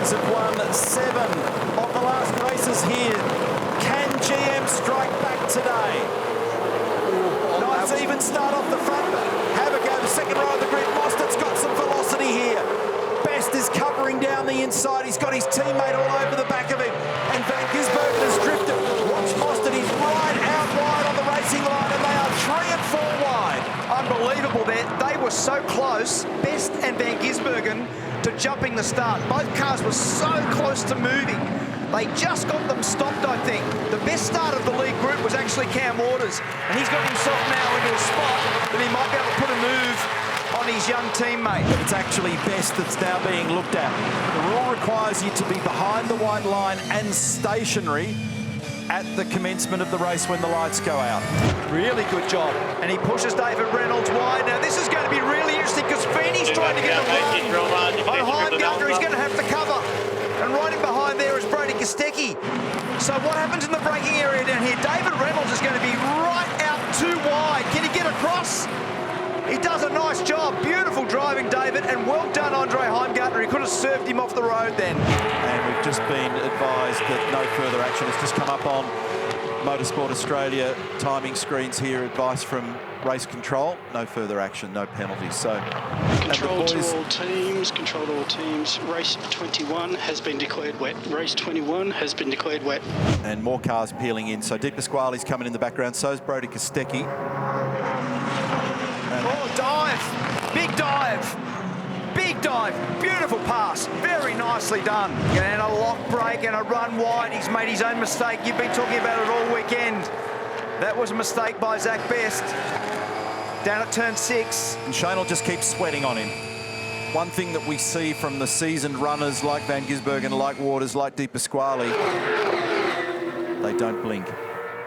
Prix have won 7 of the last races here. Can GM strike back today? Nice even start off the front. Have a go. The second row of the grid. Mostert's got some velocity here. Best is covering down the inside. He's got his teammate all over the back of him. And Van Gisbergen has drifted. Watch Mostert. He's right out wide on the racing line, and they are 3 and 4 wide. Unbelievable there. They were so close, Best and Van Gisbergen, to jumping the start. Both cars were so close to moving. They just got them stopped, I think. The best start of the lead group was actually Cam Waters, and he's got himself now into a spot that he might be able to put a move on his young teammate. It's actually Best that's now being looked at. The rule requires you to be behind the white line and stationary at the commencement of the race when the lights go out. Really good job. And he pushes David Reynolds wide. Now this is going to be really interesting because Feeney's trying to get a run on Heimgartner. He's going to have to cover. And right in behind there is Brody Kostecki. So what happens in the braking area down here? David Reynolds is going to be right out too wide. Can he get across? He does a nice job. Beautiful driving, David, and well done, Andre Heimgartner. He could have served him off the road then. And we've just been advised that no further action has just come up on Motorsport Australia timing screens here. Advice from race control: no further action, no penalties. So, control to all teams. Control to all teams. Race 21 has been declared wet. Race 21 has been declared wet. And more cars peeling in. So Di Pasquale's coming in the background. So is Brody Kostecki. Oh, dive! Big dive! Big dive! Beautiful pass. Very nicely done. And a lock break and a run wide. He's made his own mistake. You've been talking about it all weekend. That was a mistake by Zach Best. Down at turn 6. And Shane will just keep sweating on him. One thing that we see from the seasoned runners like Van Gisbergen, like Waters, like Di Pasquale, they don't blink.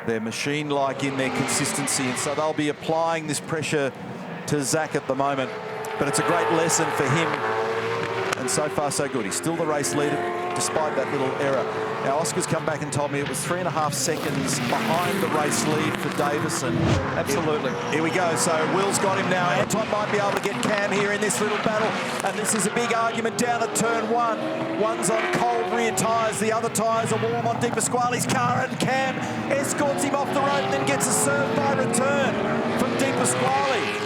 They're machine-like in their consistency, and so they'll be applying this pressure to Zach at the moment. But it's a great lesson for him, and so far so good. He's still the race leader despite that little error. Now Oscar's come back and told me it was 3.5 seconds behind the race lead for Davison. Absolutely. Here we go. So Will's got him now. Anton might be able to get Cam here in this little battle, and this is a big argument down at turn 1. One's on cold rear tyres, the other tyres are warm on Di Pasquale's car, and Cam escorts him off the road and then gets a serve by return from Di Pasquale.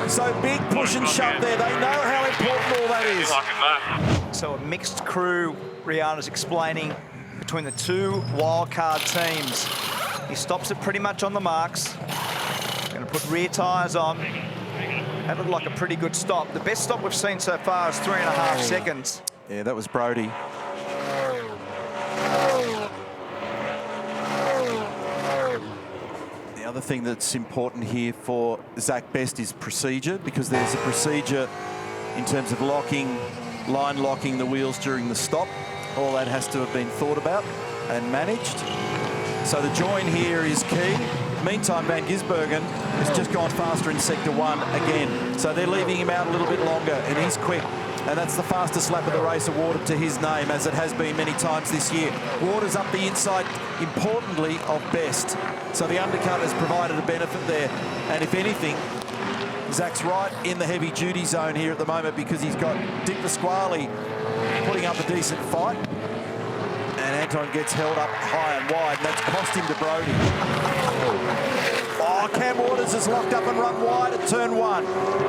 So big push and shove there. They know how important all that is. So a mixed crew, Rihanna's explaining, between the two wildcard teams. He stops it pretty much on the marks. Going to put rear tyres on. That looked like a pretty good stop. The best stop we've seen so far is 3.5 seconds. Yeah, that was Brody. The other thing that's important here for Zach Best is procedure, because there's a procedure in terms of line locking the wheels during the stop. All that has to have been thought about and managed. So the join here is key. Meantime, Van Gisbergen has just gone faster in sector 1 again. So they're leaving him out a little bit longer, and he's quick. And that's the fastest lap of the race awarded to his name, as it has been many times this year. Waters up the inside, importantly, of Best. So the undercut has provided a benefit there. And if anything, Zach's right in the heavy-duty zone here at the moment, because he's got Di Pasquale putting up a decent fight. And Anton gets held up high and wide, and that's cost him to Brody. Oh, Cam Waters is locked up and run wide at turn 1.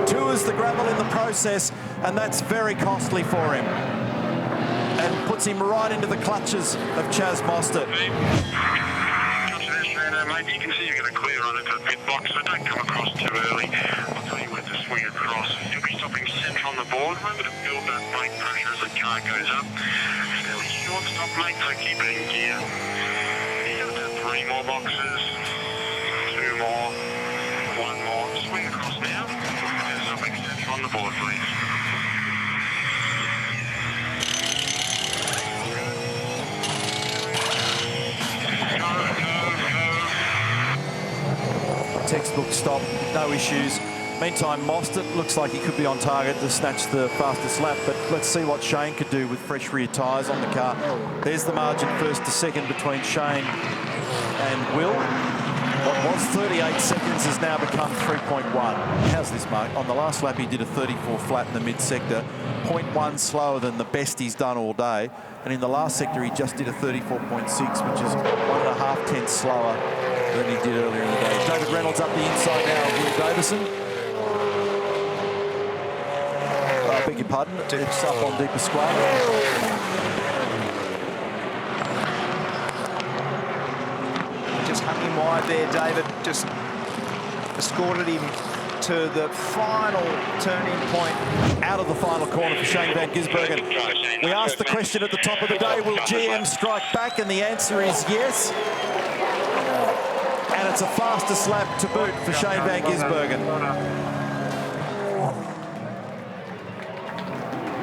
Tours the gravel in the process, and that's very costly for him. And puts him right into the clutches of Chaz Mostert. Mate, you can see you're going to clear on into the pit box, so don't come across too early. I'll tell you when to swing across. You'll be stopping centre on the board. Remember to build that brake pressure as the car goes up. Fairly short stop, mate, so keep it in gear. You've got 3 more boxes, 2 more, 1 more. Swing across now. And stopping centre on the board, please. Textbook stop, no issues. Meantime, Mostert looks like he could be on target to snatch the fastest lap, but let's see what Shane could do with fresh rear tyres on the car. There's the margin first to second between Shane and Will. What was 38 seconds has now become 3.1. How's this, Mark? On the last lap, he did a 34 flat in the mid-sector, 0.1 slower than the best he's done all day. And in the last sector, he just did a 34.6, which is 1.5 tenths slower than he did earlier in the day. David Reynolds up the inside now of Will Davison. I beg your pardon, it's up on Deepa Squad. Just hung him wide there, David. Just escorted him to the final turning point. Out of the final corner for Shane van Gisbergen. We asked the question at the top of the day, will GM strike back? And the answer is yes. And it's a fastest lap to boot for Shane van Gisbergen.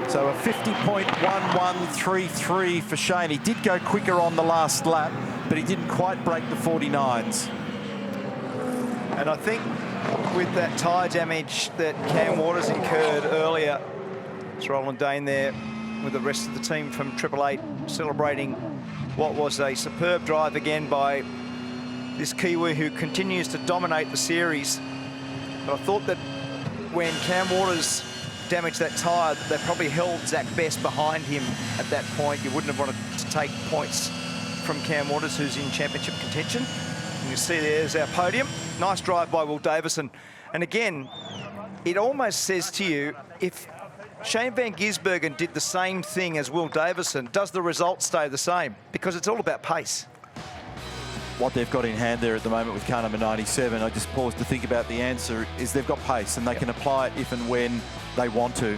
So a 50.1133 for Shane. He did go quicker on the last lap, but he didn't quite break the 49s. And I think with that tyre damage that Cam Waters incurred earlier, it's Roland Dane there with the rest of the team from 888 celebrating what was a superb drive again by this Kiwi who continues to dominate the series. But I thought that when Cam Waters damaged that tyre, that they probably held Zach Best behind him at that point. You wouldn't have wanted to take points from Cam Waters, who's in championship contention. And you see there's our podium. Nice drive by Will Davison. And again, it almost says to you, if Shane van Gisbergen did the same thing as Will Davison, does the result stay the same? Because it's all about pace. What they've got in hand there at the moment with car number 97, I just paused to think about the answer, is they've got pace and they can apply it if and when they want to.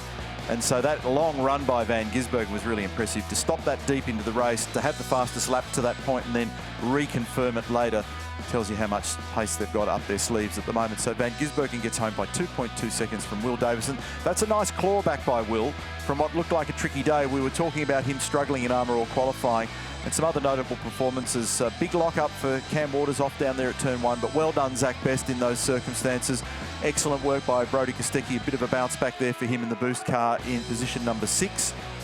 And so that long run by Van Gisbergen was really impressive. To stop that deep into the race, to have the fastest lap to that point and then reconfirm it later, tells you how much pace they've got up their sleeves at the moment. So Van Gisbergen gets home by 2.2 seconds from Will Davison. That's a nice clawback by Will from what looked like a tricky day. We were talking about him struggling in Armour All qualifying. And some other notable performances. Big lock-up for Cam Waters off down there at turn 1, but well done, Zach Best, in those circumstances. Excellent work by Brodie Kostecki. A bit of a bounce back there for him in the boost car in position number 6.